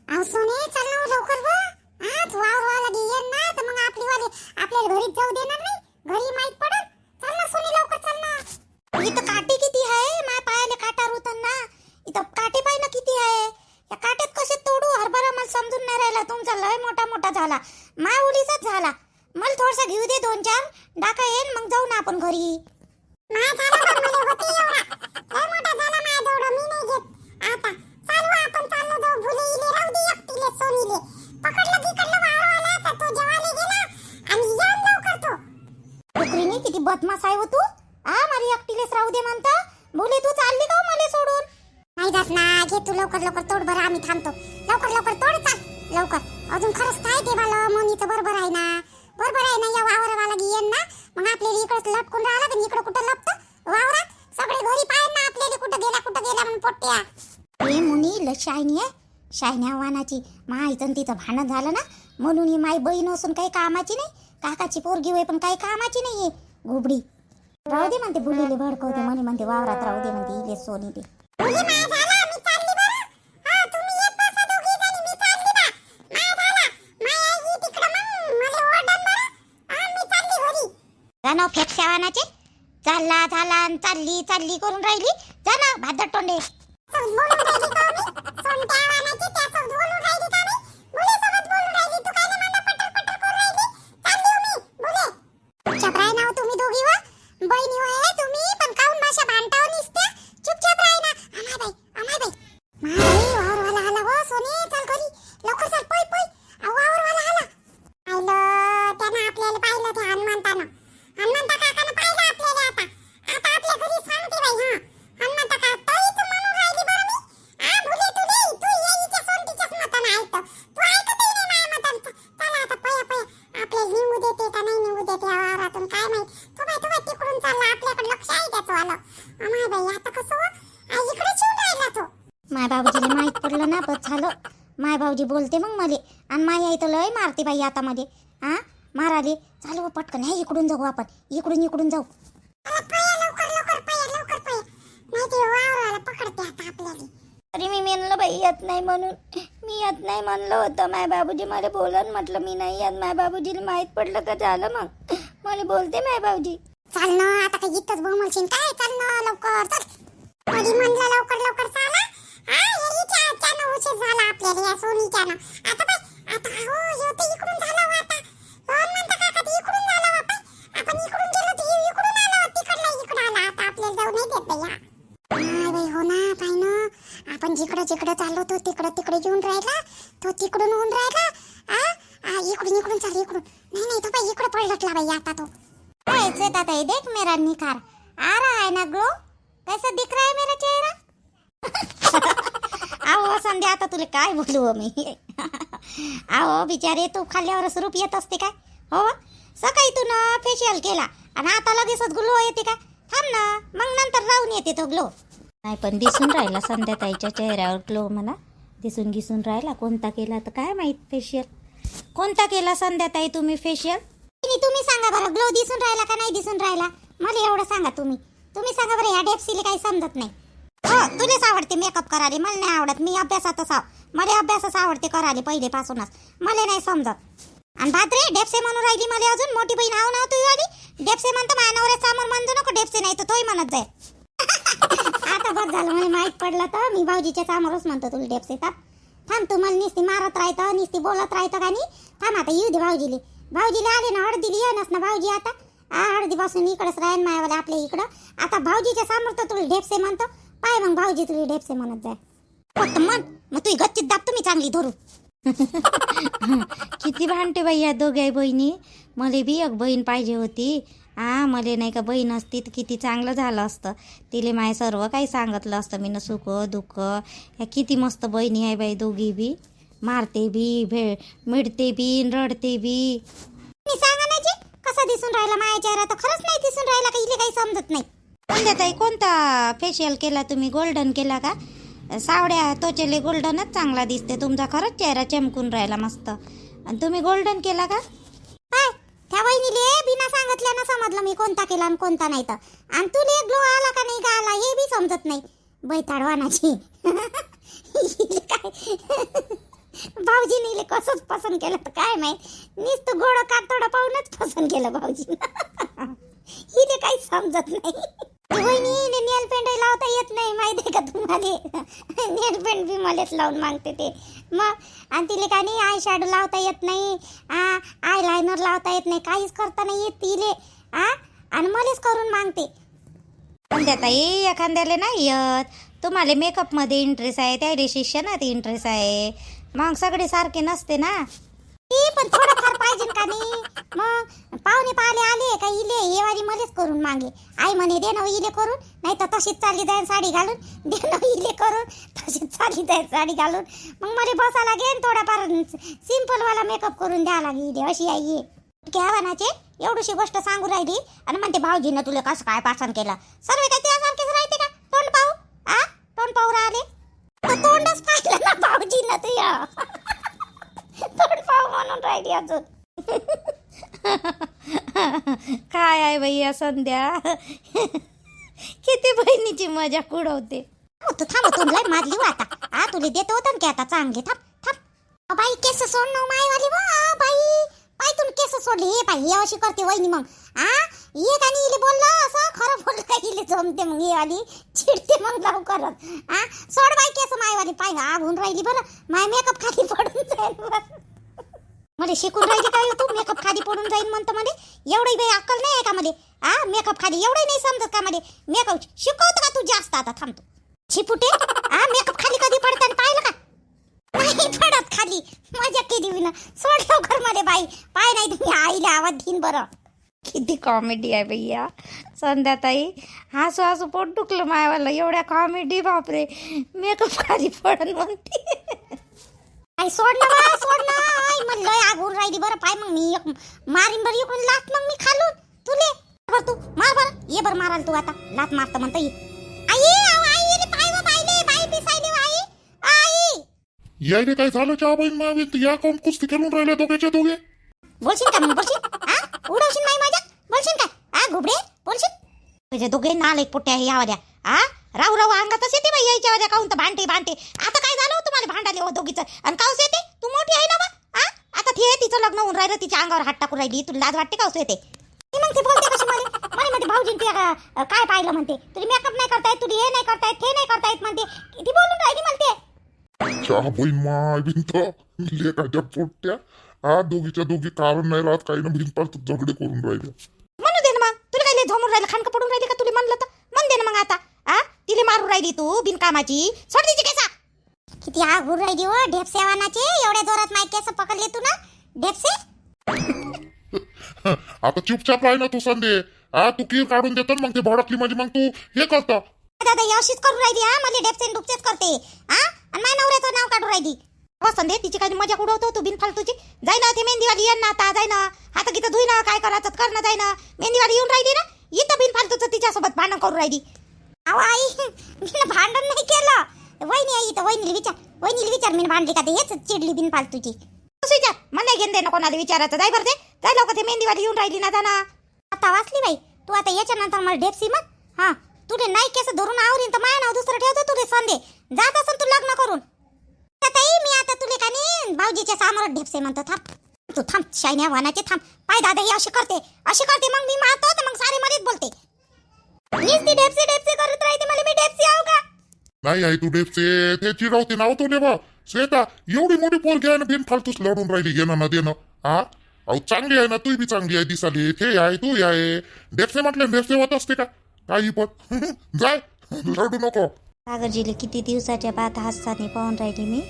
सोने चल ना लवकर व. आज वावरवाला गेलं ना तर मग आपली वाली आपल्याला घरी जाऊ देणार नाही. घरी माहित पडल. चल ना सोने लवकर चल ना. इथं काटे किती आहे? माझ्या पायाला काटा रुताना इथं काटे पाय ना किती आहे. या काट्यात कसे तोडू हरभरा मला समजून नाही राहिला. तुमचा लय मोठा मोठा झाला. माय उलीचाच झाला. मला थोडसा घेऊ दे 2-4 डाका येईन मग जाऊ ना आपण घरी. माय झाला पण मला होते एवढा. लय मोठा झाला माय तेवढा मी नाही घेत. आता चालू आपण चाललो जाऊ भुलेले राहू दे एकटीले सोनीले. पकडलं बिकडलं वावरवाला तर तो जेवायला गेला आणि येऊन लवकर तो. डुकरीने किती बदमाश आहे हो तू. मारी एकटीलेच राहू दे म्हणता. बोले तू चालली का मला सोडून? नाही जात ना. घे तू लवकर लवकर तोड बरं आम्ही थांबतो. लवकर लवकर तोड चाल लवकर. अजून खरंच काय ते बाला मोनीचं बरोबर आहे ना. बरोबर आहे ना. या वावरवाला गेन ना मग आपल्याला इकडे लटकून राहिला तर इकडे कुठं लपतं वावरात. सगळे घरी पाहिजे ना आपल्याला कुठं गेला म्हणून पोट्ट्या. ए मुनी लय शायनी आहे. शायन्या वानाची माईचं तिचं भांडण झालं ना म्हणून ही माई बहीण असून काही कामाची नाही. काकाची पोरगी होय पण काही कामाची नाहीये. घुबडी राहू दे म्हणते. बुलीले भडकवते म्हणे म्हणते वावरात राहू दे म्हणते. इले सोनी ते मुली माय झाला मी चालली बरं. हा तुम्ही येत बसा दोघी जणी मी चालली बा. माय झाला माय आई तिकडे मग मला ओरडन बरं. हा मी चालली घरी. जाणं फेकशा वानाचे. चालला झाला आणि चालली चालली करून राहिली. जा ना भादर तोंडे. बोलून राहिली का मी? सोनट्या वानाची त्यासोबत बोलून राहिली का मी? मुलीसोबत बोलून राहिली. तू काय मला पटल पटल करून राहिली? चालली हो मी बोले. चुपचाप राही ना हो तुम्ही दोघी व. बहिणी होय तुम्ही पण काहून भाषा भांडताव निसत्या. चुपचाप राही ना. अमाय बाई अमाय बाई. माय बाई वावरवाला आला व सोने. चल घरी लवकर चल पै पै. वावरवाला आला. पाहिलं त्यानं आपल्याला पाहिलं ते हनुमंतानं. हनुमंता काकानं पाहिलं आपल्याला आता. आता आपल्या घरी सांगते बाई. हा हनुमंता काका तरीच म्हणून राहिली बरं मी. आ भुले तू नाही तू येईच्या सोनटीच्याच मतानं ऐकतो. तू ऐकतही नाही माझ्या मतांचं. चला आता पया पया आपल्याला निघू देते का नाही निघू देते या वावरातून काय माहित. तू बाई तिकडून चालला आपल्याकडे लक्ष आहे त्याचं आलं. अमाय बाई आता कसं हो? आई इकडे शिवून राहिला तो. माय बाबूजीला माहित पडलं ना बस झालं. माय बाबूजी बोलते मग मले आणि माय आई तर लय मारते बाई आता मध्ये. माराले चालू हो पटकन. हे इकडून जाऊ आपण. इकडून जाऊ. चला पया लवकर लवकर लवकर पया. नाही ते वावराला पकडते आता आपल्याला. अरे मी म्हणलं बाई येत नाही म्हणून. मी येत नाही म्हणलं होतं. माय बाबूजी मला बोलन म्हटलं मी नाही येत. माय बाबूजीला माहित पडलं का झालं मग. मला बोलते माय बाबूजी. चाल ना आता काही इथंच बोमलशील काय. चाल ना लवकर चल. कधी म्हणलं लवकर लवकर चाला. याच्या आजच्यानं उशीर झाला आपल्याला या सोनीच्यानं. आता बाई आता हो येते इकडून झाला हो आता. म्हणता काका ते इकडून झाला हो बाई. आपण इकडून गेलो तर इकडून आलो. तिकडला इकडं आला. आता आपल्याला जाऊ नाही देत बाई. हा बाई हो ना पाय ना. आपण जिकडं चाललो तो तिकडे येऊन राहिला. तो तिकडून होऊन राहिला. इकडून चाल इकडून. नाही तो बाई इकडे पलटला बाई आता तो. ऐसे दादा ये देख मेरा निखार आ रहा है ना ग्लो. कैसा दिख रहा है मेरा चेहरा? आओ संध्या आता तुला काय बोलू हो मी. आओ बिचारे तू खाल्ल्यावर रूप येत असते काय हो. सकाळी तू ना फेशियल केला आणि आता लगेचच ग्लो येते काय. थांब ना मग नंतर राहून येते तो ग्लो. नाही पण दिसून राहिला संध्याताईच्या चेहऱ्यावर ग्लो. मला दिसून राहिला. कोणता केला तर काय माहित फेशियल. कोणता केला संध्याताई तुम्ही फेशियल? तुम्ही सांगा बरं ग्लो दिसून राहिला का नाही दिसून राहिला. मला एवढं सांगा तुम्ही सांगा बरं. या डेप्सीला काही समजत नाही. हो तुलाच आवडते मेकअप करायला. मला नाही आवडत. मी अभ्यासातच आव. मला अभ्यासच आवडते करायला पहिलेपासूनच. मला नाही समजत. आणि भाद्रे डेप्से म्हणून राहिली मला अजून. मोठी बहीण आव ना तू आली. डेप्से म्हणतो माझ्या नवऱ्या समोर म्हणतो नको डेप्से नाही तर तोही म्हणत जाय. आता बस झालं मला माहित पडलं तर. मी भाऊजीच्या समोरच म्हणतो तुला डेप्से. थांब तू मला नुसती मारत राहतं नुसती बोलत राहतं का नाही. थांब आता येऊ दे भाऊजीला आले ना हळदीला येणच ना भाऊजी आता. हळदीपासून इकडंच राहीन मायावाला आपल्या इकडं. आता भाऊजीच्या समोर तर तुला ढेपसे म्हणतो. पाय मग भाऊजी तुला ढेपसे म्हणत जाय. फक्त म्हण मग तुझी गच्चीत दाब तुम्ही चांगली धरू. किती भांडते बाई या दोघ्या बहिणी. मला बी एक बहीण पाहिजे होती. मला नाही का बहीण असती तर किती चांगलं झालं असतं. तिले माय सर्व काही सांगितलं असतं मी. सुख दुःख. ह्या किती मस्त बहिणी आहे बाई दोघी बी. मारते बी मिळते बी रडते बी. सांगा ना जी कसा दिसून राहिला माझ्या चेहरा. तर खरंच नाही दिसून राहिला का. इले काही समजत नाही. संध्याताई कोणता फेशियल केला तुम्ही? गोल्डन केला का? सावड्या त्वचेले गोल्डनच चांगला दिसते. तुमचा खरंच चेहरा चमकून राहिला मस्त. आणि तुम्ही गोल्डन केला का? काय त्या वहिनीले बिना सांगितल्यानं समजलं मी कोणता केला आणि कोणता नाही तर. आणि तुले ग्लो आला का नाही का आला हे बी समजत नाही. बैताडवानाची काय भाऊजीने इले कसंच पसंत केलं तर काय माहित, नुसतं गोड कातोडं पाहूनच पसंत केलं भाऊजीनं. इथे काही समजत नाही. वहिनी नेल पेंट लावता येत नाही माहिती का तुम्हाला. नेल पेंट बी मलाच लावून मागते ते मग. आणि तिले का नाही आय शॅडो लावता येत नाही, आय लायनर लावता येत नाही, काहीच करता नाही येत तिले. आणि मलाच करून मागते. पण त्या ताई एखाद्याला नाही येत. तुम्हाला मेकअपमध्ये इंटरेस्ट आहे, त्याला शिक्षणात इंटरेस्ट आहे, मग सगळे सारखे नसते ना. पण थोडंफार पाहिजे का नाही. मग पाहुणे पाहिले आले का इले हे वाली मलाच करून मागे. आई म्हणे दे ना इले करून, नाही तर तशीच चालली जाईल साडी घालून. दे ना इले करून, तशीच चालली जाईल साडी घालून. मग मला बसा लागेल थोडाफार सिंपल वाला मेकअप करून द्या लागेल. अशी आई घ्यावानाचे एवढीशी गोष्ट सांगू राहिली आणि म्हणते भाऊजीनं तुला कसं काय पसंत केलं. सर्व काय त्यासारखेच राहते का. तोंड पाहू तोंड पाहू राहिले तर तोंडच पाहिलं ना भाऊजीनं तुया. तोंड पाहू म्हणून राहिली अजून. काय आहे बाई या संध्या. किती बहिणीची मजा उडवते. थांब तू लय मारली आता. तुला देतो होतं की आता चांगले. थांब थांब बाई केस सोड ना मायवाली. बाई बाई तुला केस सोडले. हे बाई हे अशी करते वहिनी. मग ये का नाही बोललं असं खरं बोललं का इले जमते. मग ये आली चिडते मग लवकरच. सोड बाई केस मायवाली. पाय ना आगून राहिली बरं. माय मेकअप खाली पडून जाईल. मला शिकून राहिली काय तू. मेकअप खाली पडून जाईल म्हणतो मध्ये. एवढी बाई अक्कल नाही आहे का मध्ये. मेकअप खाली एवढं नाही समजत का मध्ये. मेकअप शिकवतो का तू जास्त. आता थांबतो छिपुटे. मेकअप खाली कधी पडताना पाहिलं का. नाही पडत खाली. मजा केली विना. सोड लवकर मध्ये बाई. पाय नाही तुम्ही आईला आवाज देईन बरं. किती कॉमेडी आहे भैया संध्याताई. हसू हसू पोट दुखलं मायवाला. एवढ्या कॉमेडी बापरे. मेकअप खाली पडन म्हणते. आई सोड ना बा सोड ना. आई मला लय आगून राहिली बरं. पाय मग मी मारीन बरं इकडून लात. मग मी खालून तुले बरं. तू मार बरं. ये बरं माराल तू आता. लात मारतं म्हणतं ये. आई आई पाय व पाहिले बाई पिसायले आई. आई यायले काय झालं चहा बहीण मावी. या कोण कुस्ती खेळून राहिले दोघेच्या दोघे. बोलशील का मग बोलशील. उडवशील नाही माझ्या बोलशील का. घुबडे बोलशील. तुझे दोघे नाल एक पोट्या यावाद्या. राहू राहू अंगातच येते बाई यायच्या वाद्या. काहून तर भांडते भांडते. आता काय झालं तुम्हाला भांडाले हो दोघीचं. आणि काऊस येते तू मोठी आहे ना बा. आता ते तिचं लग्न होऊन राहिलं. तिच्या अंगावर हात टाकून राहिली. तुला लाज वाटते काऊस येते. मग ते बोलते कशी मला. मला म्हणते भाऊजीन ते काय पाहिलं म्हणते. तुला मेकअप नाही करता येत, तुला हे नाही करता येत, हे नाही करता येत म्हणते. ती बोलून राहिली म्हणते. चहा बहीण मावीन तर लेकाच्या पोट्या. दोघीच्या दोघी कारण नाही राहत काही ना बिनपाल झगडे करून राहिले. म्हणू दे ना मग. तुला काय लय झोमून राहिलं खांडक पडून राहिली का. तुला म्हणलं तर म्हण दे ना मग आता. तिले मारून राहिली तू बिनकामाची. सोड तिची केसा. किती आगून राहिली हो ढेपसे वानाचे. एवढ्या जोरात माय केस पकडले तू ना ढेपसे. आता चुपचाप राही ना तू संदे. तू कीर काढून देतो मग ते भडकली म्हणजे मग तू हे करता. दादा अशीच करून राहिली. मला ढेपसे डुपसेच करते. आणि माझ्या नवऱ्याचं नाव काढून राहिली. हो संदे तिची काही मजा उडवतो तू बिनफालतूची. जाय ना ते मेहंदीवाली येईन ना आता. जाय ना हात गीत धुई ना. काय करायचं कर ना. जाय ना मेहंदीवाली येऊन राहिली ना. इथं बिनफालतूचं तिच्यासोबत भांडण करून राहिली. अहो आई मी भांडण नाही केलं. वहिनी आई तर वहिनीला विचार मी भांडली का. ते हेच चिडली बिनफालतूची. विचार मला घेऊन दे ना कोणाला विचारायचं. जाय बरं ते जाय लवकर. ते मेहंदीवाली येऊन राहिली ना. जाना आता वाचली बाई तू. आता याच्यानंतर मला ढेपसी मग तुले नाही केस धरून आवरीन तर माझं नाव दुसरं ठेवतो तुले संदे. जात असेल तू लग्न करून. मी आता तुले का नाही भाऊजीच्या सामोर ढेपसे म्हणतो. थांब तू थांब. शायन्या वाहनाचे थांब. पाय दादा ही अशी करते मग मी मारतो तर मग सारे मध्येच बोलते. ती ढेपसे करत राहते. मला मी ढेपसी आहो का. नाही आई तू डेपचे ते चिडवते नाव तुले बा. श्वेता एवढी मोठी पोरगी आहे ना बिनफालतूच लढून राहिली. घेणं ना देणं. अहो चांगली आहे ना. तू बी चांगली आहे दिसाली. ते आहे तू आहे. ढेपसे म्हटले ढेपसे होत असते का काही पण. जाय लढू नको. सागरजीले किती दिवसाच्या बाद हसताना पाहून राहिली मी.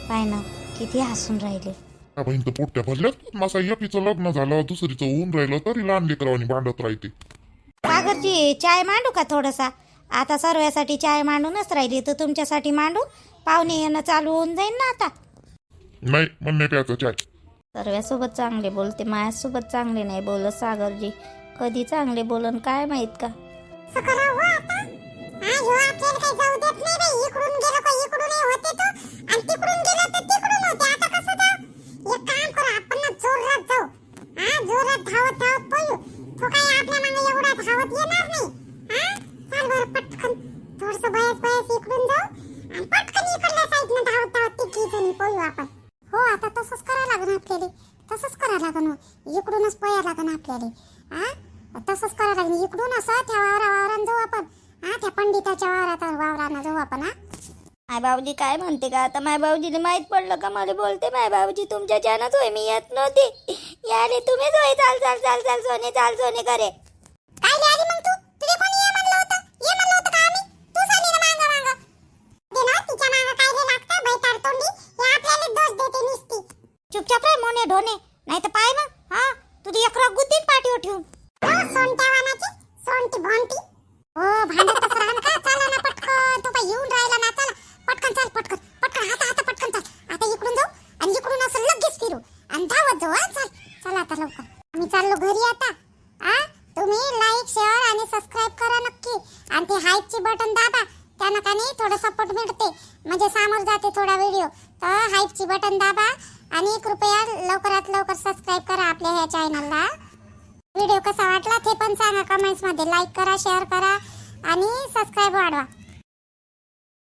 पाय ना किती हसून राहिले. बहीण तर पोट्या भरल्यात. माझा एकीचं लग्न झालं दुसरीचं होऊन राहिलं तरी लहान लेकरावानी भांडत राहते. सागरजी चाय मांडू का थोडासा. आता सर्वांसाठी चाय मांडूनच राहिली तर तुमच्यासाठी मांडू. पाहुणे येणं चालू होऊन जाईल ना आता. नाही म्हणणे प्याचं चाय. सर्वांसोबत चांगले बोलते. माझ्यासोबत चांगले नाही बोलत सागरजी. कधी चांगले बोलन काय माहित का. थोडस बयास इकडून जाऊ आणि पटकन इकडल्या साईडनं धावत ती आपण. हो आता तसंच करा लागन आपल्याला, तसंच करा लागन हो. इकडूनच पया लागन आपल्याला. तसंच करा लागन इकडून असं त्या वावरानं जाऊ आपण. त्या पंडिताच्या वावरानं जाऊ आपण. माय भाऊजी काय म्हणते का आता? माय भाऊजीने माहित पडलं का मला बोलते? माय भाऊजी तुमच्या जानच होय, मी येत नव्हते. याले तुम्हीच होय. चाल चाल चाल चाल सोने, चाल सोने करे. काय आली मग तू? तुझे कोणी ये म्हणलं होतं? ये म्हणलं होतं का आम्ही? तूच आली ना मागं मागं. दे ना तिच्या मागं काय रे लागतं बैताड तोंडी. हे आपल्याला दोष देते नुसती. चुपचाप राह मोने ढोने, नाही तर पाय मग तुझी एक रग गुतीन पाठीवर ठेवून. सोंट्या वानाची सोंटी भोंटी. हो भांडतच राहन का? चला ना पटकन. तो बाई येऊन राहिला ना. चला पटकन चाल, पटकन पटकन. आता पटकन चाल. आता इकडून जाऊ आणि इकडून असं लगेच फिरू आणि धावत जाऊ. चल चला आता लवकर. आम्ही चाललो घरी आता. तुम्ही लाईक शेअर आणि सबस्क्राईब करा नक्की. आणि ते हाईपची बटन दाबा, त्यानं का नाही थोडं सपोर्ट मिळते, म्हणजे समोर जाते थोडा व्हिडिओ. तर हाईपची बटन दाबा आणि कृपया लवकरात लवकर सबस्क्राईब करा आपल्या ह्या चॅनलला. व्हिडिओ कसा वाटला ते पण सांगा कमेंट्स मध्ये. लाईक करा, शेअर करा आणि सबस्क्राईब वाढवा.